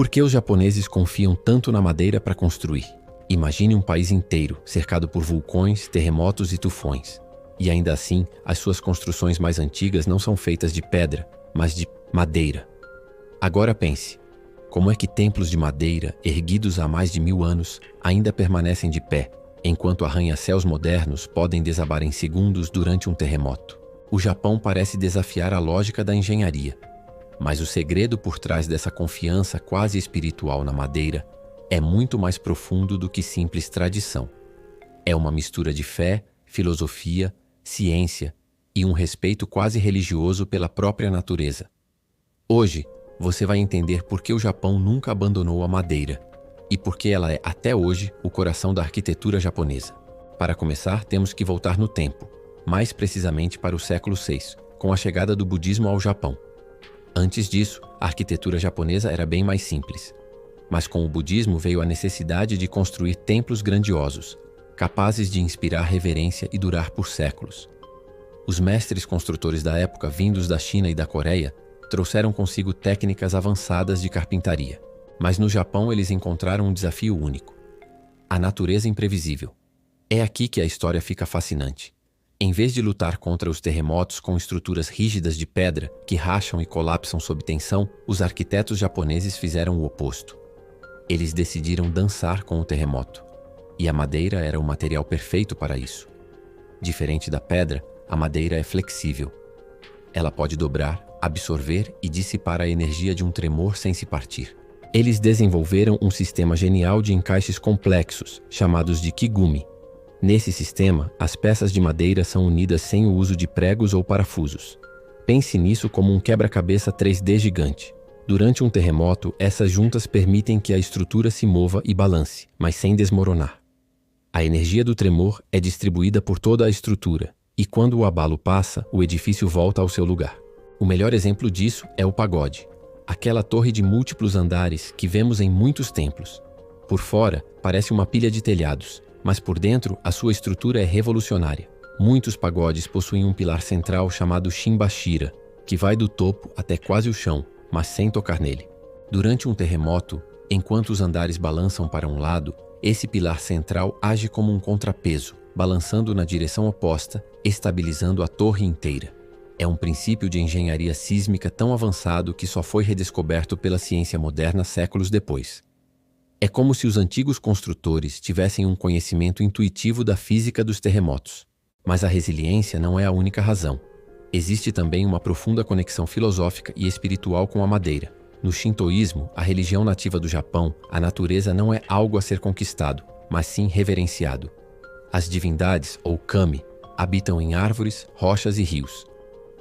Por que os japoneses confiam tanto na madeira para construir? Imagine um país inteiro, cercado por vulcões, terremotos e tufões. E ainda assim, as suas construções mais antigas não são feitas de pedra, mas de madeira. Agora pense, como é que templos de madeira, erguidos há mais de 1000 anos, ainda permanecem de pé, enquanto arranha-céus modernos podem desabar em segundos durante um terremoto? O Japão parece desafiar a lógica da engenharia, mas o segredo por trás dessa confiança quase espiritual na madeira é muito mais profundo do que simples tradição. É uma mistura de fé, filosofia, ciência e um respeito quase religioso pela própria natureza. Hoje, você vai entender por que o Japão nunca abandonou a madeira e por que ela é, até hoje, o coração da arquitetura japonesa. Para começar, temos que voltar no tempo, mais precisamente para o século VI, com a chegada do budismo ao Japão. Antes disso, a arquitetura japonesa era bem mais simples. Mas com o budismo veio a necessidade de construir templos grandiosos, capazes de inspirar reverência e durar por séculos. Os mestres construtores da época, vindos da China e da Coreia, trouxeram consigo técnicas avançadas de carpintaria. Mas no Japão eles encontraram um desafio único: a natureza imprevisível. É aqui que a história fica fascinante. Em vez de lutar contra os terremotos com estruturas rígidas de pedra que racham e colapsam sob tensão, os arquitetos japoneses fizeram o oposto. Eles decidiram dançar com o terremoto. E a madeira era o material perfeito para isso. Diferente da pedra, a madeira é flexível. Ela pode dobrar, absorver e dissipar a energia de um tremor sem se partir. Eles desenvolveram um sistema genial de encaixes complexos, chamados de kigumi. Nesse sistema, as peças de madeira são unidas sem o uso de pregos ou parafusos. Pense nisso como um quebra-cabeça 3D gigante. Durante um terremoto, essas juntas permitem que a estrutura se mova e balance, mas sem desmoronar. A energia do tremor é distribuída por toda a estrutura, e quando o abalo passa, o edifício volta ao seu lugar. O melhor exemplo disso é o pagode, aquela torre de múltiplos andares que vemos em muitos templos. Por fora, parece uma pilha de telhados, mas por dentro a sua estrutura é revolucionária. Muitos pagodes possuem um pilar central chamado shimbashira, que vai do topo até quase o chão, mas sem tocar nele. Durante um terremoto, enquanto os andares balançam para um lado, esse pilar central age como um contrapeso, balançando na direção oposta, estabilizando a torre inteira. É um princípio de engenharia sísmica tão avançado que só foi redescoberto pela ciência moderna séculos depois. É como se os antigos construtores tivessem um conhecimento intuitivo da física dos terremotos. Mas a resiliência não é a única razão. Existe também uma profunda conexão filosófica e espiritual com a madeira. No shintoísmo, a religião nativa do Japão, a natureza não é algo a ser conquistado, mas sim reverenciado. As divindades, ou kami, habitam em árvores, rochas e rios.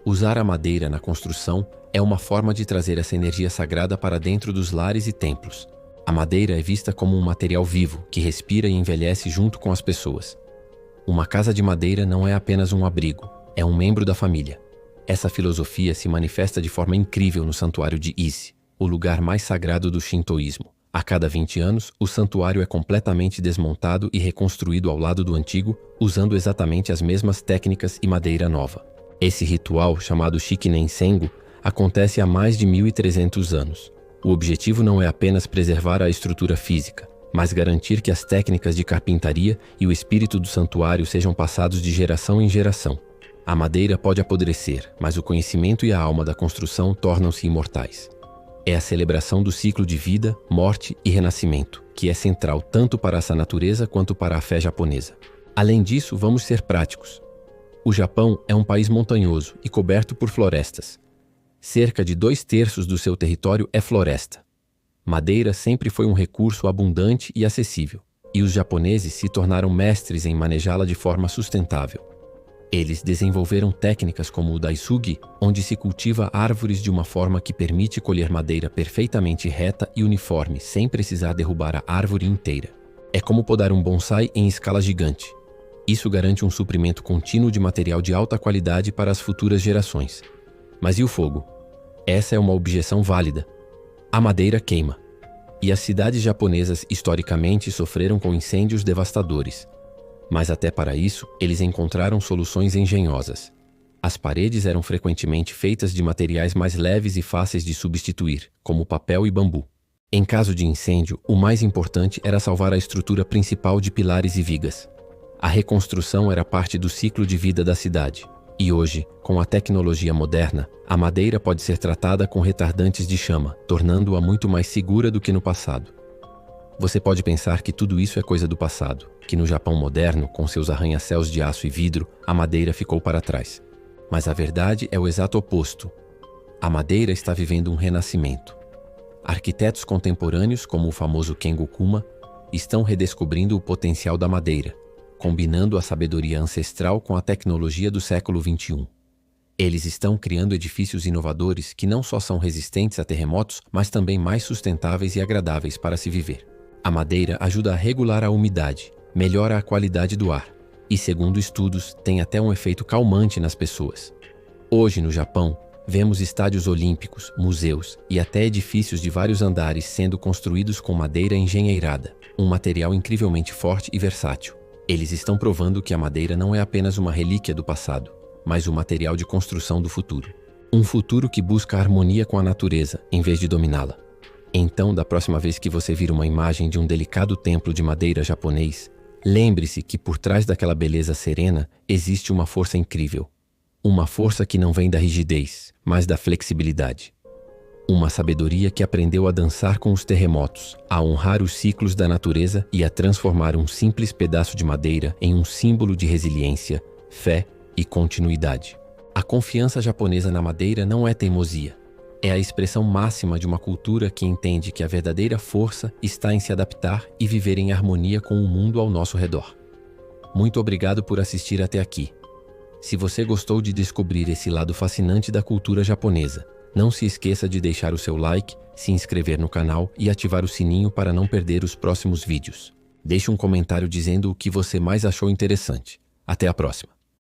Usar a madeira na construção é uma forma de trazer essa energia sagrada para dentro dos lares e templos. A madeira é vista como um material vivo, que respira e envelhece junto com as pessoas. Uma casa de madeira não é apenas um abrigo, é um membro da família. Essa filosofia se manifesta de forma incrível no santuário de Ise, o lugar mais sagrado do shintoísmo. A cada 20 anos, o santuário é completamente desmontado e reconstruído ao lado do antigo, usando exatamente as mesmas técnicas e madeira nova. Esse ritual, chamado Shikinen Sengu, acontece há mais de 1300 anos. O objetivo não é apenas preservar a estrutura física, mas garantir que as técnicas de carpintaria e o espírito do santuário sejam passados de geração em geração. A madeira pode apodrecer, mas o conhecimento e a alma da construção tornam-se imortais. É a celebração do ciclo de vida, morte e renascimento, que é central tanto para essa natureza quanto para a fé japonesa. Além disso, vamos ser práticos. O Japão é um país montanhoso e coberto por florestas. Cerca de 2/3 do seu território é floresta. Madeira sempre foi um recurso abundante e acessível, e os japoneses se tornaram mestres em manejá-la de forma sustentável. Eles desenvolveram técnicas como o daisugi, onde se cultiva árvores de uma forma que permite colher madeira perfeitamente reta e uniforme sem precisar derrubar a árvore inteira. É como podar um bonsai em escala gigante. Isso garante um suprimento contínuo de material de alta qualidade para as futuras gerações. Mas e o fogo? Essa é uma objeção válida. A madeira queima. E as cidades japonesas historicamente sofreram com incêndios devastadores. Mas até para isso, eles encontraram soluções engenhosas. As paredes eram frequentemente feitas de materiais mais leves e fáceis de substituir, como papel e bambu. Em caso de incêndio, o mais importante era salvar a estrutura principal de pilares e vigas. A reconstrução era parte do ciclo de vida da cidade. E hoje, com a tecnologia moderna, a madeira pode ser tratada com retardantes de chama, tornando-a muito mais segura do que no passado. Você pode pensar que tudo isso é coisa do passado, que no Japão moderno, com seus arranha-céus de aço e vidro, a madeira ficou para trás. Mas a verdade é o exato oposto. A madeira está vivendo um renascimento. Arquitetos contemporâneos, como o famoso Kengo Kuma, estão redescobrindo o potencial da madeira, combinando a sabedoria ancestral com a tecnologia do século XXI. Eles estão criando edifícios inovadores que não só são resistentes a terremotos, mas também mais sustentáveis e agradáveis para se viver. A madeira ajuda a regular a umidade, melhora a qualidade do ar e, segundo estudos, tem até um efeito calmante nas pessoas. Hoje, no Japão, vemos estádios olímpicos, museus e até edifícios de vários andares sendo construídos com madeira engenheirada, um material incrivelmente forte e versátil. Eles estão provando que a madeira não é apenas uma relíquia do passado, mas o material de construção do futuro. Um futuro que busca a harmonia com a natureza, em vez de dominá-la. Então, da próxima vez que você vir uma imagem de um delicado templo de madeira japonês, lembre-se que por trás daquela beleza serena existe uma força incrível. Uma força que não vem da rigidez, mas da flexibilidade. Uma sabedoria que aprendeu a dançar com os terremotos, a honrar os ciclos da natureza e a transformar um simples pedaço de madeira em um símbolo de resiliência, fé e continuidade. A confiança japonesa na madeira não é teimosia. É a expressão máxima de uma cultura que entende que a verdadeira força está em se adaptar e viver em harmonia com o mundo ao nosso redor. Muito obrigado por assistir até aqui. Se você gostou de descobrir esse lado fascinante da cultura japonesa, não se esqueça de deixar o seu like, se inscrever no canal e ativar o sininho para não perder os próximos vídeos. Deixe um comentário dizendo o que você mais achou interessante. Até a próxima!